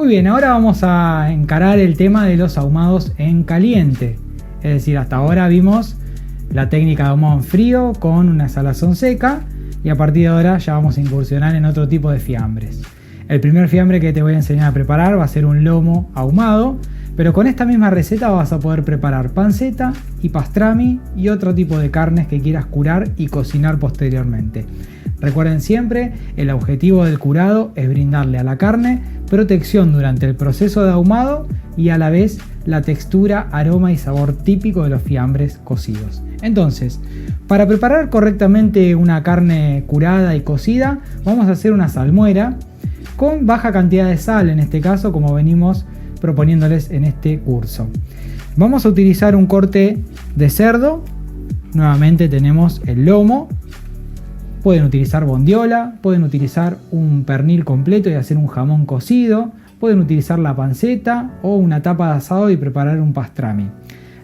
Muy bien, ahora vamos a encarar el tema de los ahumados en caliente. Es decir, hasta ahora vimos la técnica de ahumado en frío con una salazón seca y a partir de ahora ya vamos a incursionar en otro tipo de fiambres. El primer fiambre que te voy a enseñar a preparar va a ser un lomo ahumado, pero con esta misma receta vas a poder preparar panceta y pastrami y otro tipo de carnes que quieras curar y cocinar posteriormente. Recuerden siempre, el objetivo del curado es brindarle a la carne protección durante el proceso de ahumado y a la vez la textura, aroma y sabor típico de los fiambres cocidos. Entonces, para preparar correctamente una carne curada y cocida, vamos a hacer una salmuera con baja cantidad de sal, en este caso, como venimos proponiéndoles en este curso. Vamos a utilizar un corte de cerdo. Nuevamente tenemos el lomo. Pueden utilizar bondiola, pueden utilizar un pernil completo y hacer un jamón cocido, pueden utilizar la panceta o una tapa de asado y preparar un pastrami.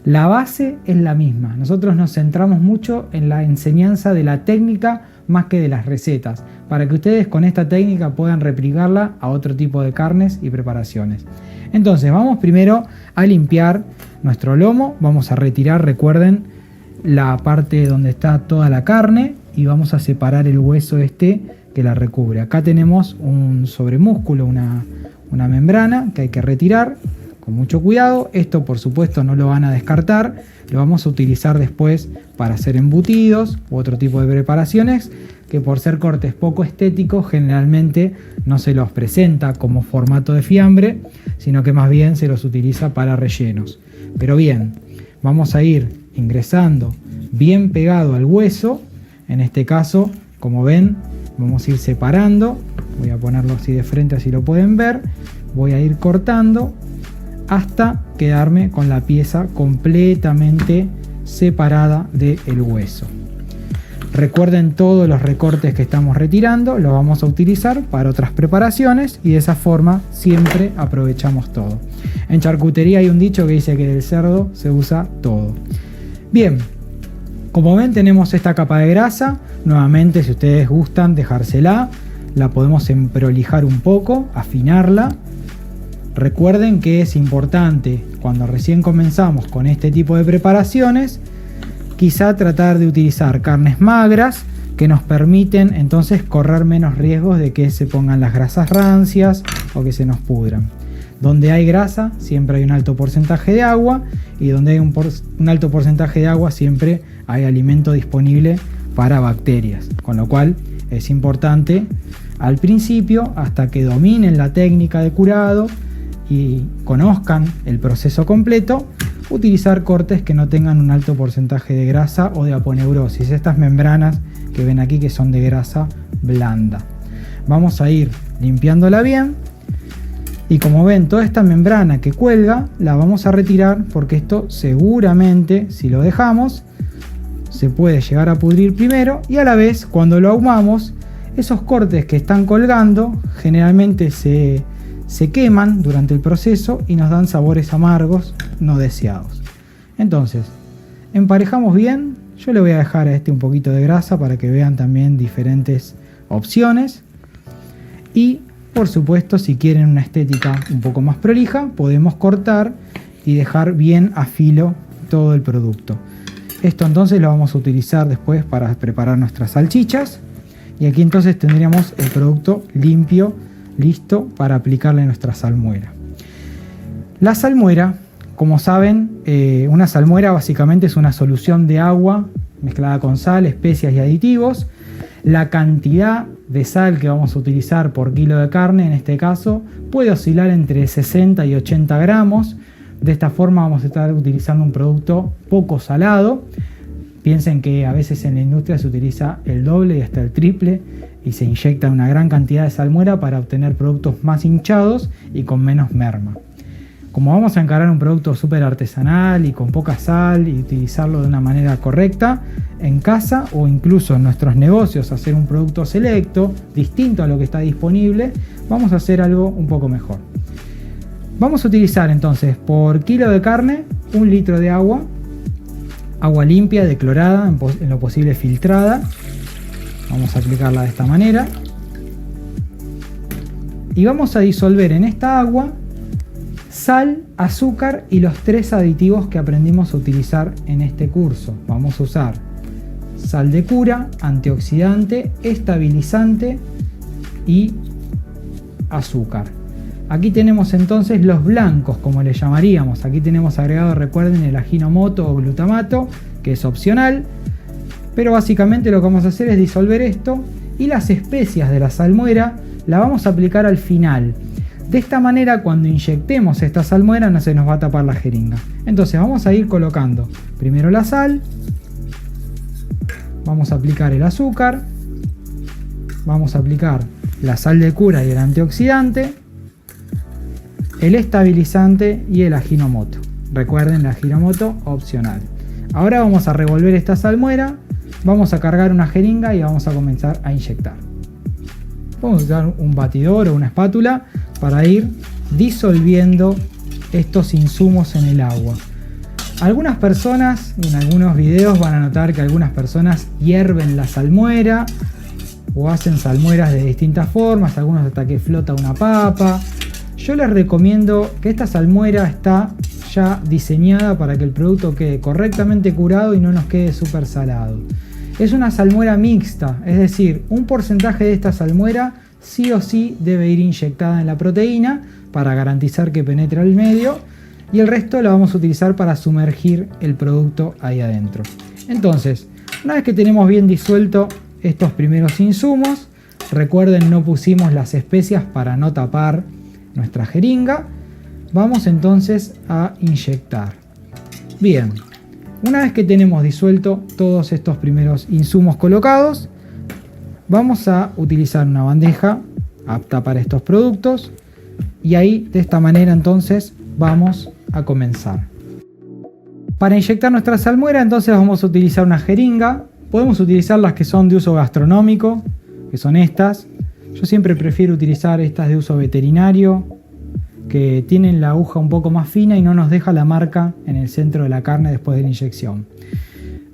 La base es la misma. Nosotros nos centramos mucho en la enseñanza de la técnica más que de las recetas, para que ustedes con esta técnica puedan replicarla a otro tipo de carnes y preparaciones. Entonces vamos primero a limpiar nuestro lomo. Vamos a retirar, recuerden, la parte donde está toda la carne y vamos a separar el hueso que la recubre. Acá tenemos un sobremúsculo, una membrana que hay que retirar con mucho cuidado. Esto por supuesto no lo van a descartar, lo vamos a utilizar después para hacer embutidos u otro tipo de preparaciones que por ser cortes poco estéticos generalmente no se los presenta como formato de fiambre, sino que más bien se los utiliza para rellenos. Pero bien, vamos a ir ingresando bien pegado al hueso. En este caso, como ven, vamos a ir separando. Voy a ponerlo así de frente, así lo pueden ver. Voy a ir cortando hasta quedarme con la pieza completamente separada del hueso. Recuerden, todos los recortes que estamos retirando los vamos a utilizar para otras preparaciones y de esa forma siempre aprovechamos todo. En charcutería hay un dicho que dice que del cerdo se usa todo. Bien, como ven tenemos esta capa de grasa. Nuevamente, si ustedes gustan dejársela, la podemos emprolijar un poco, afinarla. Recuerden que es importante cuando recién comenzamos con este tipo de preparaciones, quizá tratar de utilizar carnes magras que nos permiten entonces correr menos riesgos de que se pongan las grasas rancias o que se nos pudran. Donde hay grasa siempre hay un alto porcentaje de agua y donde hay un alto porcentaje de agua siempre hay alimento disponible para bacterias, con lo cual es importante al principio, hasta que dominen la técnica de curado y conozcan el proceso completo, utilizar cortes que no tengan un alto porcentaje de grasa o de aponeurosis, estas membranas que ven aquí que son de grasa blanda. Vamos a ir limpiándola bien y como ven, toda esta membrana que cuelga la vamos a retirar, porque esto seguramente, si lo dejamos, se puede llegar a pudrir primero y a la vez cuando lo ahumamos, esos cortes que están colgando generalmente se queman durante el proceso y nos dan sabores amargos no deseados. Entonces, emparejamos bien. Yo le voy a dejar a un poquito de grasa para que vean también diferentes opciones. Y por supuesto, si quieren una estética un poco más prolija, podemos cortar y dejar bien a filo todo el producto. Esto entonces lo vamos a utilizar después para preparar nuestras salchichas. Y aquí entonces tendríamos el producto limpio, listo para aplicarle a nuestra salmuera. La salmuera, como saben, una salmuera básicamente es una solución de agua mezclada con sal, especias y aditivos. La cantidad de sal que vamos a utilizar por kilo de carne, en este caso, puede oscilar entre 60 y 80 gramos. De esta forma vamos a estar utilizando un producto poco salado. Piensen que a veces en la industria se utiliza el doble y hasta el triple y se inyecta una gran cantidad de salmuera para obtener productos más hinchados y con menos merma. Como vamos a encarar un producto súper artesanal y con poca sal y utilizarlo de una manera correcta, en casa o incluso en nuestros negocios hacer un producto selecto, distinto a lo que está disponible, vamos a hacer algo un poco mejor. Vamos a utilizar entonces por kilo de carne 1 litro de agua limpia, declorada, en lo posible filtrada. Vamos a aplicarla de esta manera. Y vamos a disolver en esta agua sal, azúcar y los 3 aditivos que aprendimos a utilizar en este curso. Vamos a usar sal de cura, antioxidante, estabilizante y azúcar. Aquí tenemos entonces los blancos, como le llamaríamos. Aquí tenemos agregado, recuerden, el aginomoto o glutamato, que es opcional. Pero básicamente lo que vamos a hacer es disolver esto, y las especias de la salmuera la vamos a aplicar al final. De esta manera, cuando inyectemos esta salmuera no se nos va a tapar la jeringa. Entonces vamos a ir colocando primero la sal, vamos a aplicar el azúcar, vamos a aplicar la sal de cura y el antioxidante, el estabilizante y el aginomoto. Recuerden, el aginomoto opcional. Ahora vamos a revolver esta salmuera, vamos a cargar una jeringa y vamos a comenzar a inyectar. Vamos a usar un batidor o una espátula para ir disolviendo estos insumos en el agua. Algunas personas, en algunos videos van a notar que algunas personas hierven la salmuera o hacen salmueras de distintas formas, algunos hasta que flota una papa. Yo les recomiendo que esta salmuera está ya diseñada para que el producto quede correctamente curado y no nos quede súper salado. Es una salmuera mixta, es decir, un porcentaje de esta salmuera sí o sí debe ir inyectada en la proteína para garantizar que penetre al medio, y el resto lo vamos a utilizar para sumergir el producto ahí adentro. Entonces, una vez que tenemos bien disuelto estos primeros insumos, recuerden, no pusimos las especias para no tapar nuestra jeringa. Vamos entonces a inyectar. Bien, una vez que tenemos disuelto todos estos primeros insumos colocados, vamos a utilizar una bandeja apta para estos productos, y ahí de esta manera entonces vamos a comenzar. Para inyectar nuestra salmuera entonces vamos a utilizar una jeringa. Podemos utilizar las que son de uso gastronómico, que son estas. Yo siempre prefiero utilizar estas de uso veterinario, que tienen la aguja un poco más fina y no nos deja la marca en el centro de la carne después de la inyección.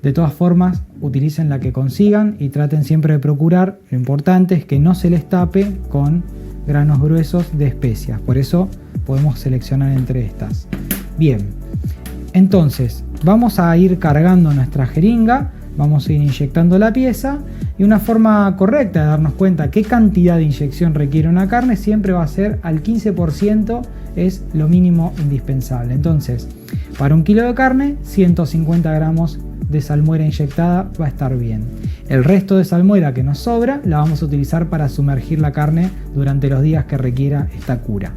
De todas formas, utilicen la que consigan y traten siempre de procurar, lo importante es que no se les tape con granos gruesos de especias. Por eso podemos seleccionar entre estas. Bien, entonces vamos a ir cargando nuestra jeringa, vamos a ir inyectando la pieza, y una forma correcta de darnos cuenta qué cantidad de inyección requiere una carne siempre va a ser al 15%, es lo mínimo indispensable. Entonces, para 1 kilo de carne, 150 gramos de salmuera inyectada va a estar bien. El resto de salmuera que nos sobra la vamos a utilizar para sumergir la carne durante los días que requiera esta cura.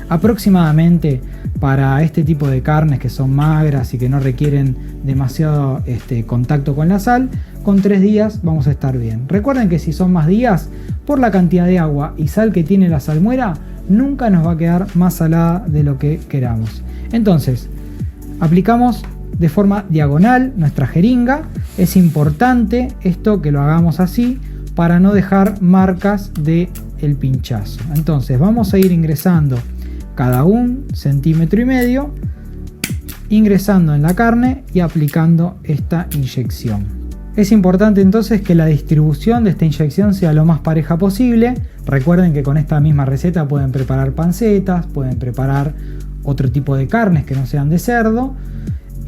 Aproximadamente, para este tipo de carnes que son magras y que no requieren demasiado contacto con la sal, con 3 días vamos a estar bien. Recuerden que si son más días, por la cantidad de agua y sal que tiene la salmuera, nunca nos va a quedar más salada de lo que queramos. Entonces, aplicamos de forma diagonal nuestra jeringa. Es importante esto que lo hagamos así para no dejar marcas del pinchazo. Entonces vamos a ir ingresando cada 1,5 centímetros, ingresando en la carne y aplicando esta inyección. Es importante entonces que la distribución de esta inyección sea lo más pareja posible. Recuerden que con esta misma receta pueden preparar pancetas, pueden preparar otro tipo de carnes que no sean de cerdo,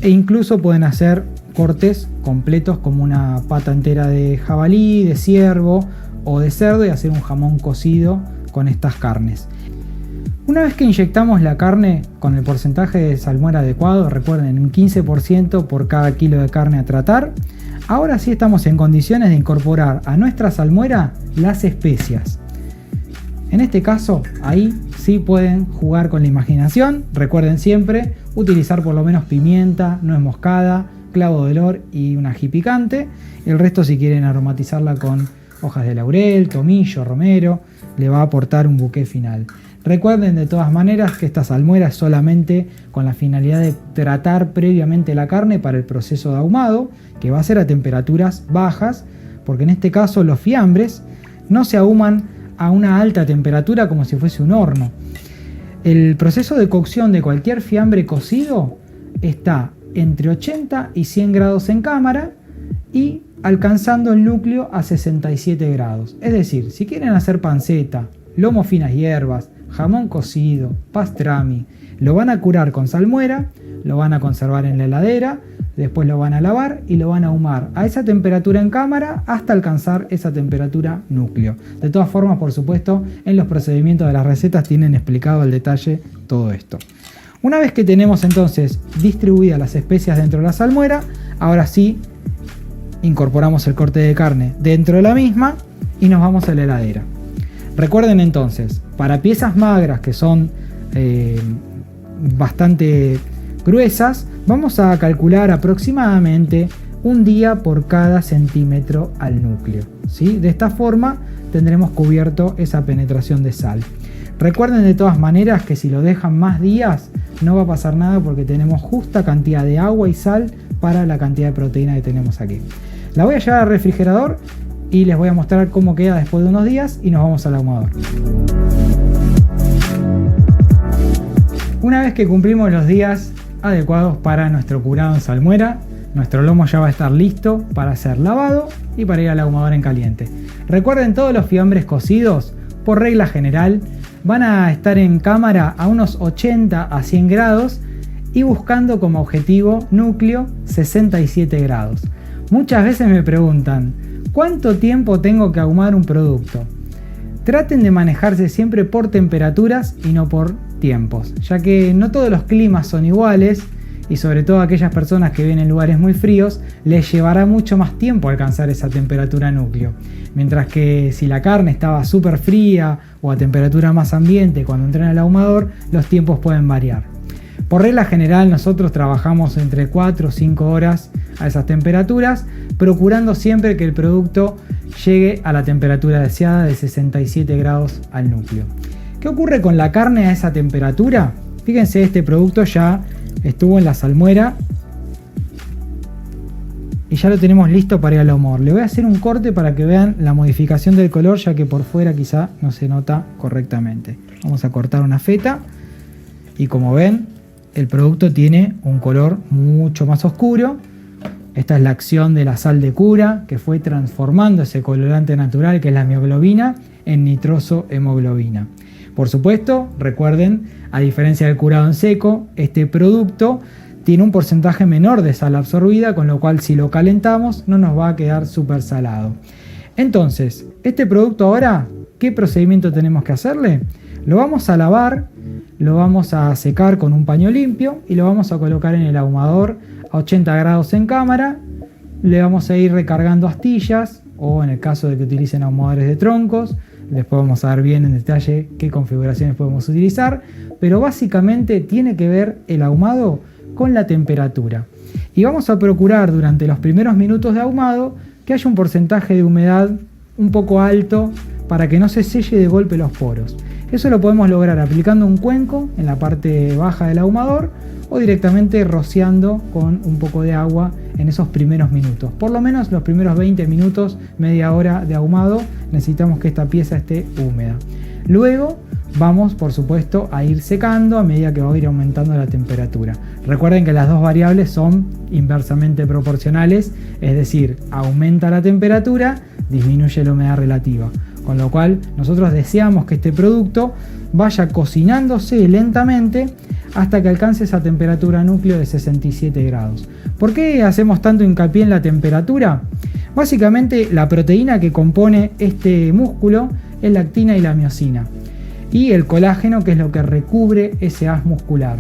e incluso pueden hacer cortes completos como una pata entera de jabalí, de ciervo o de cerdo, y hacer un jamón cocido con estas carnes. Una vez que inyectamos la carne con el porcentaje de salmuera adecuado, recuerden, un 15% por cada kilo de carne a tratar, ahora sí estamos en condiciones de incorporar a nuestra salmuera las especias. En este caso, ahí sí pueden jugar con la imaginación. Recuerden siempre utilizar por lo menos pimienta, nuez moscada, clavo de olor y un ají picante. El resto, si quieren aromatizarla con hojas de laurel, tomillo, romero, le va a aportar un bouquet final. Recuerden de todas maneras que esta salmuera es solamente con la finalidad de tratar previamente la carne para el proceso de ahumado, que va a ser a temperaturas bajas, porque en este caso los fiambres no se ahuman a una alta temperatura como si fuese un horno. El proceso de cocción de cualquier fiambre cocido está entre 80 y 100 grados en cámara y alcanzando el núcleo a 67 grados. Es decir, si quieren hacer panceta lomo finas hierbas, jamón cocido, pastrami. Lo van a curar con salmuera, lo van a conservar en la heladera, después lo van a lavar y lo van a ahumar a esa temperatura en cámara hasta alcanzar esa temperatura núcleo. De todas formas, por supuesto, en los procedimientos de las recetas tienen explicado al detalle todo esto. Una vez que tenemos entonces distribuidas las especias dentro de la salmuera, ahora sí incorporamos el corte de carne dentro de la misma y nos vamos a la heladera. Recuerden entonces, para piezas magras que son bastante gruesas, vamos a calcular aproximadamente un día por cada centímetro al núcleo, ¿sí? De esta forma tendremos cubierto esa penetración de sal. Recuerden de todas maneras que si lo dejan más días no va a pasar nada porque tenemos justa cantidad de agua y sal para la cantidad de proteína que tenemos aquí. La voy a llevar al refrigerador y les voy a mostrar cómo queda después de unos días y nos vamos al ahumador. Una vez que cumplimos los días adecuados para nuestro curado en salmuera, nuestro lomo ya va a estar listo para ser lavado y para ir al ahumador en caliente. Recuerden, todos los fiambres cocidos, por regla general, van a estar en cámara a unos 80 a 100 grados y buscando como objetivo núcleo 67 grados. Muchas veces me preguntan, ¿cuánto tiempo tengo que ahumar un producto? Traten de manejarse siempre por temperaturas y no por tiempos, ya que no todos los climas son iguales y sobre todo aquellas personas que viven en lugares muy fríos les llevará mucho más tiempo alcanzar esa temperatura núcleo. Mientras que si la carne estaba súper fría o a temperatura más ambiente cuando entra en el ahumador, los tiempos pueden variar. Por regla general nosotros trabajamos entre 4 o 5 horas a esas temperaturas, procurando siempre que el producto llegue a la temperatura deseada de 67 grados al núcleo. ¿Qué ocurre con la carne a esa temperatura? Fíjense, este producto ya estuvo en la salmuera y ya lo tenemos listo para ir al ahumador. Le voy a hacer un corte para que vean la modificación del color, ya que por fuera quizá no se nota correctamente. Vamos a cortar una feta y como ven, el producto tiene un color mucho más oscuro. Esta es la acción de la sal de cura que fue transformando ese colorante natural que es la mioglobina en nitroso hemoglobina. Por supuesto, recuerden, a diferencia del curado en seco, este producto tiene un porcentaje menor de sal absorbida, con lo cual si lo calentamos no nos va a quedar súper salado. Entonces, este producto ahora, ¿qué procedimiento tenemos que hacerle? Lo vamos a lavar, lo vamos a secar con un paño limpio y lo vamos a colocar en el ahumador a 80 grados en cámara. Le vamos a ir recargando astillas o en el caso de que utilicen ahumadores de troncos, después vamos a ver bien en detalle qué configuraciones podemos utilizar, pero básicamente tiene que ver el ahumado con la temperatura. Y vamos a procurar durante los primeros minutos de ahumado que haya un porcentaje de humedad un poco alto para que no se selle de golpe los poros. Eso lo podemos lograr aplicando un cuenco en la parte baja del ahumador o directamente rociando con un poco de agua en esos primeros minutos. Por lo menos los primeros 20 minutos, media hora de ahumado, necesitamos que esta pieza esté húmeda. Luego vamos, por supuesto, a ir secando a medida que va a ir aumentando la temperatura. Recuerden que las dos variables son inversamente proporcionales, es decir, aumenta la temperatura, disminuye la humedad relativa. Con lo cual nosotros deseamos que este producto vaya cocinándose lentamente hasta que alcance esa temperatura núcleo de 67 grados. ¿Por qué hacemos tanto hincapié en la temperatura? Básicamente la proteína que compone este músculo es la actina y la miosina. Y el colágeno, que es lo que recubre ese haz muscular.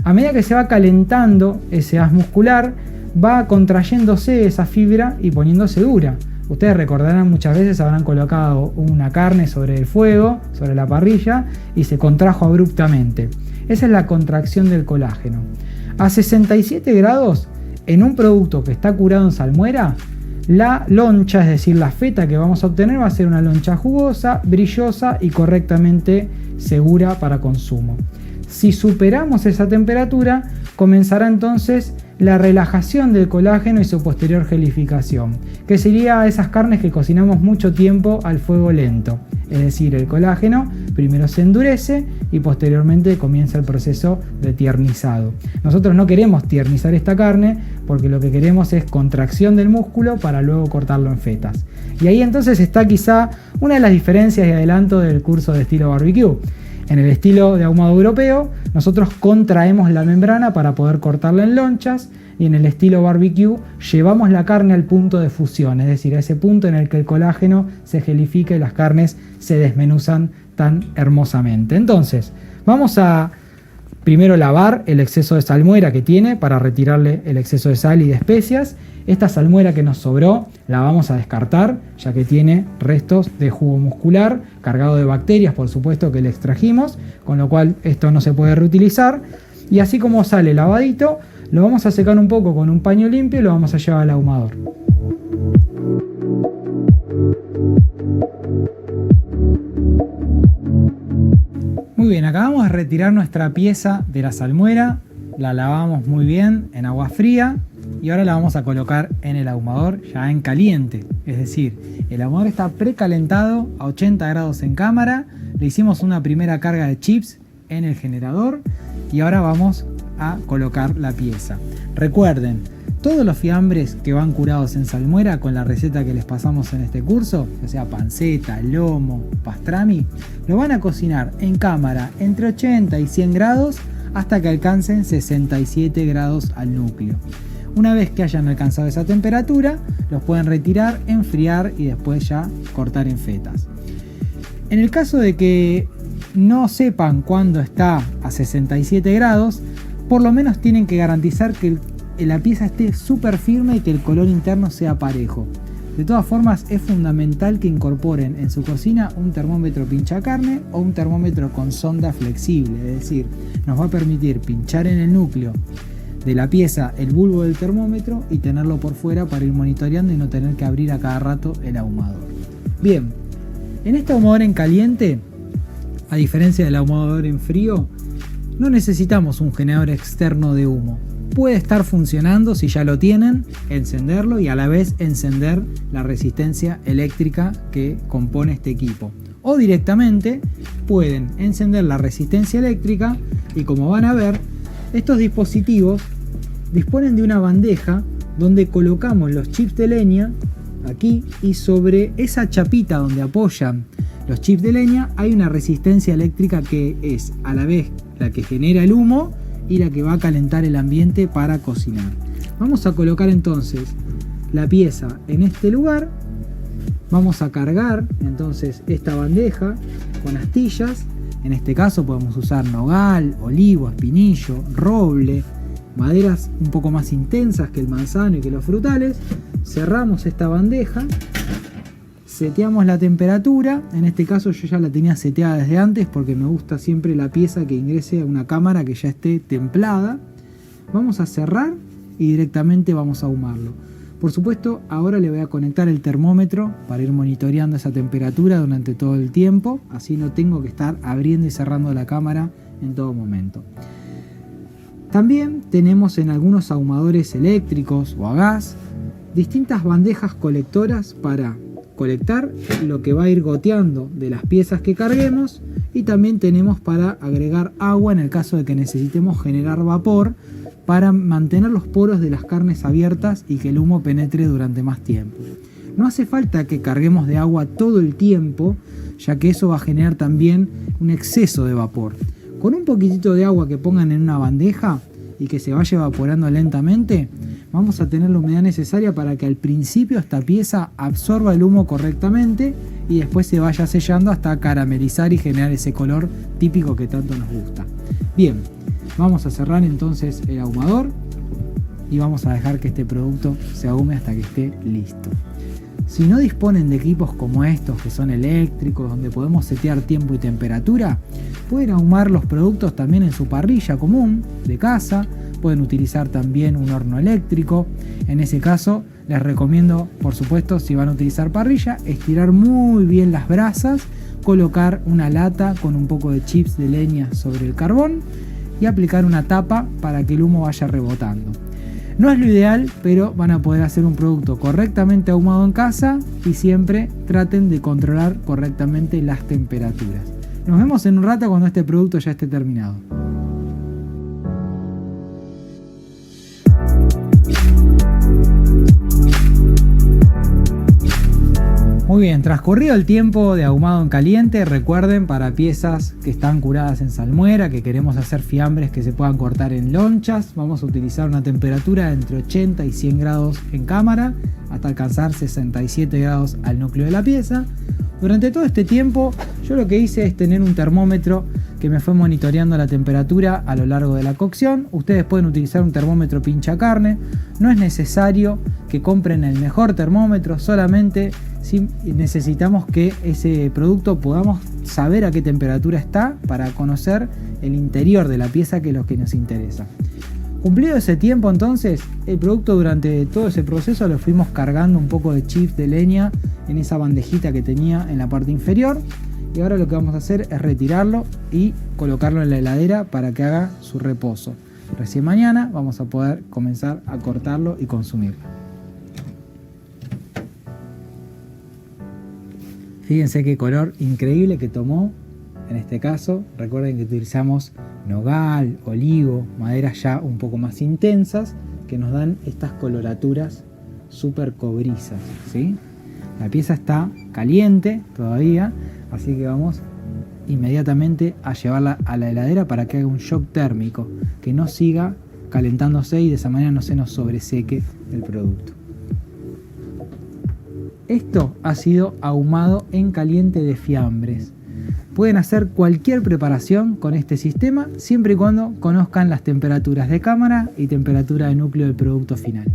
A medida que se va calentando ese haz muscular, va contrayéndose esa fibra y poniéndose dura. Ustedes recordarán, muchas veces habrán colocado una carne sobre el fuego, sobre la parrilla, y se contrajo abruptamente. Esa es la contracción del colágeno. A 67 grados, en un producto que está curado en salmuera, la loncha, es decir, la feta que vamos a obtener va a ser una loncha jugosa, brillosa y correctamente segura para consumo. Si superamos esa temperatura, comenzará entonces la relajación del colágeno y su posterior gelificación, que sería esas carnes que cocinamos mucho tiempo al fuego lento. Es decir, el colágeno primero se endurece y posteriormente comienza el proceso de tiernizado. Nosotros no queremos tiernizar esta carne porque lo que queremos es contracción del músculo para luego cortarlo en fetas. Y ahí entonces está quizá una de las diferencias y adelanto del curso de estilo barbecue. En el estilo de ahumado europeo, nosotros contraemos la membrana para poder cortarla en lonchas, y en el estilo barbecue llevamos la carne al punto de fusión, es decir, a ese punto en el que el colágeno se gelifica y las carnes se desmenuzan tan hermosamente. Entonces, vamos a primero lavar el exceso de salmuera que tiene para retirarle el exceso de sal y de especias. Esta salmuera que nos sobró la vamos a descartar, ya que tiene restos de jugo muscular cargado de bacterias, por supuesto, que le extrajimos, con lo cual esto no se puede reutilizar. Y así como sale lavadito, lo vamos a secar un poco con un paño limpio y lo vamos a llevar al ahumador. Muy bien, acabamos de retirar nuestra pieza de la salmuera, la lavamos muy bien en agua fría y ahora la vamos a colocar en el ahumador ya en caliente. Es decir, el ahumador está precalentado a 80 grados en cámara, le hicimos una primera carga de chips en el generador y ahora vamos a colocar la pieza. Recuerden, todos los fiambres que van curados en salmuera con la receta que les pasamos en este curso, ya sea panceta, lomo, pastrami, lo van a cocinar en cámara entre 80 y 100 grados hasta que alcancen 67 grados al núcleo. Una vez que hayan alcanzado esa temperatura, los pueden retirar, enfriar y después ya cortar en fetas. En el caso de que no sepan cuándo está a 67 grados, por lo menos tienen que garantizar que la pieza esté súper firme y que el color interno sea parejo. De todas formas, es fundamental que incorporen en su cocina un termómetro pincha carne o un termómetro con sonda flexible, es decir, nos va a permitir pinchar en el núcleo de la pieza el bulbo del termómetro y tenerlo por fuera para ir monitoreando y no tener que abrir a cada rato el ahumador. Bien, en este ahumador en caliente, a diferencia del ahumador en frío, no necesitamos un generador externo de humo. Puede estar funcionando, si ya lo tienen, encenderlo y a la vez encender la resistencia eléctrica que compone este equipo. O directamente pueden encender la resistencia eléctrica y, como van a ver, estos dispositivos disponen de una bandeja donde colocamos los chips de leña aquí, y sobre esa chapita donde apoyan los chips de leña hay una resistencia eléctrica que es a la vez la que genera el humo y la que va a calentar el ambiente para cocinar. Vamos a colocar entonces la pieza en este lugar. Vamos a cargar entonces esta bandeja con astillas. En este caso podemos usar nogal, olivo, espinillo, roble, maderas un poco más intensas que el manzano y que los frutales. Cerramos esta bandeja, seteamos la temperatura. En este caso yo ya la tenía seteada desde antes porque me gusta siempre la pieza que ingrese a una cámara que ya esté templada. Vamos a cerrar y directamente vamos a ahumarlo. Por supuesto, ahora le voy a conectar el termómetro para ir monitoreando esa temperatura durante todo el tiempo, así no tengo que estar abriendo y cerrando la cámara en todo momento. También tenemos en algunos ahumadores eléctricos o a gas distintas bandejas colectoras para colectar lo que va a ir goteando de las piezas que carguemos, y también tenemos para agregar agua en el caso de que necesitemos generar vapor para mantener los poros de las carnes abiertas y que el humo penetre durante más tiempo. No hace falta que carguemos de agua todo el tiempo, ya que eso va a generar también un exceso de vapor. Con un poquitito de agua que pongan en una bandeja y que se vaya evaporando lentamente, vamos a tener la humedad necesaria para que al principio esta pieza absorba el humo correctamente y después se vaya sellando hasta caramelizar y generar ese color típico que tanto nos gusta. Bien, vamos a cerrar entonces el ahumador y vamos a dejar que este producto se ahume hasta que esté listo. Si no disponen de equipos como estos que son eléctricos, donde podemos setear tiempo y temperatura, pueden ahumar los productos también en su parrilla común de casa. Pueden utilizar también un horno eléctrico. En ese caso les recomiendo, por supuesto, si van a utilizar parrilla, estirar muy bien las brasas, colocar una lata con un poco de chips de leña sobre el carbón y aplicar una tapa para que el humo vaya rebotando. No es lo ideal, pero van a poder hacer un producto correctamente ahumado en casa y siempre traten de controlar correctamente las temperaturas. Nos vemos en un rato cuando este producto ya esté terminado. Muy bien, transcurrido el tiempo de ahumado en caliente, recuerden, para piezas que están curadas en salmuera, que queremos hacer fiambres que se puedan cortar en lonchas, vamos a utilizar una temperatura entre 80 y 100 grados en cámara hasta alcanzar 67 grados al núcleo de la pieza. Durante todo este tiempo yo lo que hice es tener un termómetro que me fue monitoreando la temperatura a lo largo de la cocción. Ustedes pueden utilizar un termómetro pincha carne, no es necesario que compren el mejor termómetro, solamente si necesitamos que ese producto podamos saber a qué temperatura está para conocer el interior de la pieza, que es lo que nos interesa. Cumplido ese tiempo, entonces el producto, durante todo ese proceso lo fuimos cargando un poco de chips de leña en esa bandejita que tenía en la parte inferior, y ahora lo que vamos a hacer es retirarlo y colocarlo en la heladera para que haga su reposo. Recién mañana vamos a poder comenzar a cortarlo y consumirlo. Fíjense qué color increíble que tomó. En este caso, recuerden que utilizamos nogal, olivo, maderas ya un poco más intensas que nos dan estas coloraturas súper cobrizas, ¿sí? La pieza está caliente todavía, así que vamos inmediatamente a llevarla a la heladera para que haga un shock térmico, que no siga calentándose y de esa manera no se nos sobreseque el producto. Esto ha sido ahumado en caliente de fiambres. Pueden hacer cualquier preparación con este sistema siempre y cuando conozcan las temperaturas de cámara y temperatura de núcleo del producto final.